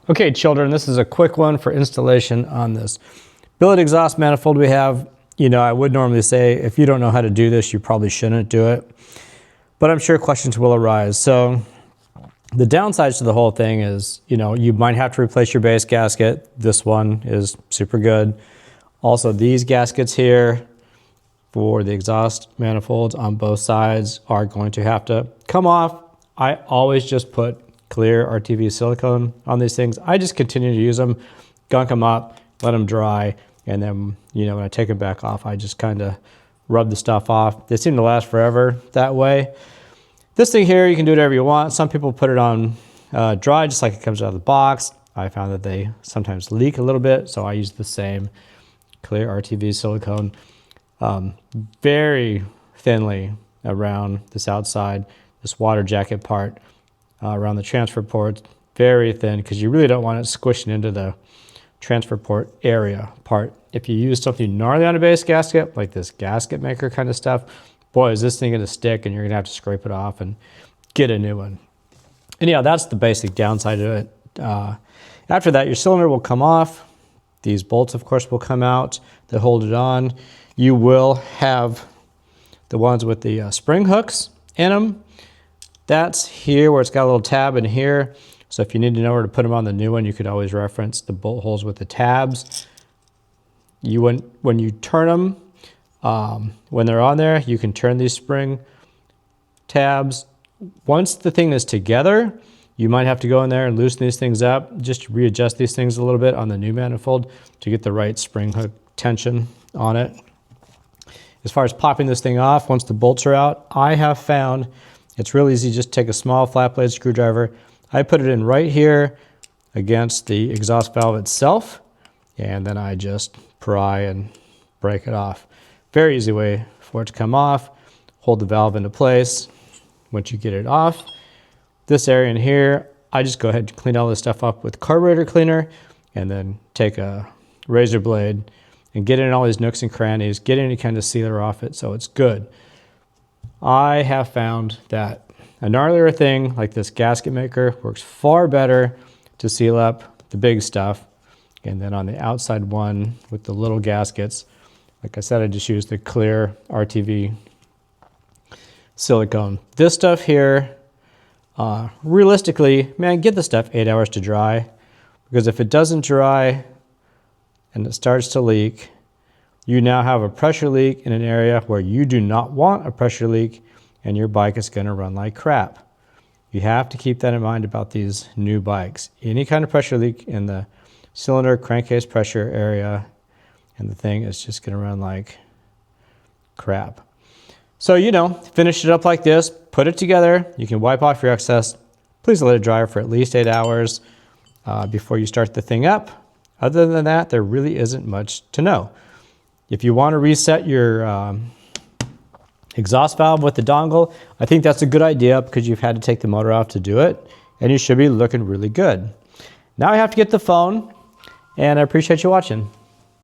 Okay, children, this is a quick one for installation on this billet exhaust manifold we have. You know, I would normally say if you don't know how to do this, you probably shouldn't do it, but I'm sure questions will arise. So the downsides to the whole thing is, you know, you might have to replace your base gasket. This one is super good. Also, these gaskets here for the exhaust manifolds on both sides are going to have to come off. I always just put clear RTV silicone on these things. I just continue to use them, gunk them up, let them dry, and then, you know, when I take them back off, I just kind of rub the stuff off. They seem to last forever that way. This thing here, you can do whatever you want. Some people put it on dry, just like it comes out of the box. I found that they sometimes leak a little bit, so I use the same clear RTV silicone very thinly around this outside, this water jacket part, around the transfer ports, very thin, because you really don't want it squishing into the transfer port area part. If you use something gnarly on a base gasket, like this gasket maker kind of stuff, boy, is this thing going to stick, and you're going to have to scrape it off and get a new one. And yeah, that's the basic downside of it. After that, your cylinder will come off. These bolts, of course, will come out that hold it on. You will have the ones with the spring hooks in them. That's here where it's got a little tab in here. So if you need to know where to put them on the new one, you could always reference the bolt holes with the tabs. When you turn them, when they're on there, you can turn these spring tabs. Once the thing is together, you might have to go in there and loosen these things up, just readjust these things a little bit on the new manifold to get the right spring hook tension on it. As far as popping this thing off, once the bolts are out, I have found it's real easy. Just take a small flat blade screwdriver. I put it in right here against the exhaust valve itself, and then I just pry and break it off. Very easy way for it to come off. Hold the valve into place. Once you get it off, this area in here, I just go ahead and clean all this stuff up with carburetor cleaner, and then take a razor blade and get in all these nooks and crannies, get any kind of sealer off it so it's good. I have found that a gnarlier thing like this gasket maker works far better to seal up the big stuff. And then on the outside one with the little gaskets, like I said, I just use the clear RTV silicone. This stuff here, realistically, man, get the stuff 8 hours to dry, because if it doesn't dry and it starts to leak, you now have a pressure leak in an area where you do not want a pressure leak, and your bike is going to run like crap. You have to keep that in mind about these new bikes. Any kind of pressure leak in the cylinder crankcase pressure area, and the thing is just going to run like crap. So, you know, finish it up like this, put it together. You can wipe off your excess. Please let it dry for at least 8 hours before you start the thing up. Other than that, there really isn't much to know. If you want to reset your exhaust valve with the dongle, I think that's a good idea, because you've had to take the motor off to do it, and you should be looking really good. Now I have to get the phone, and I appreciate you watching.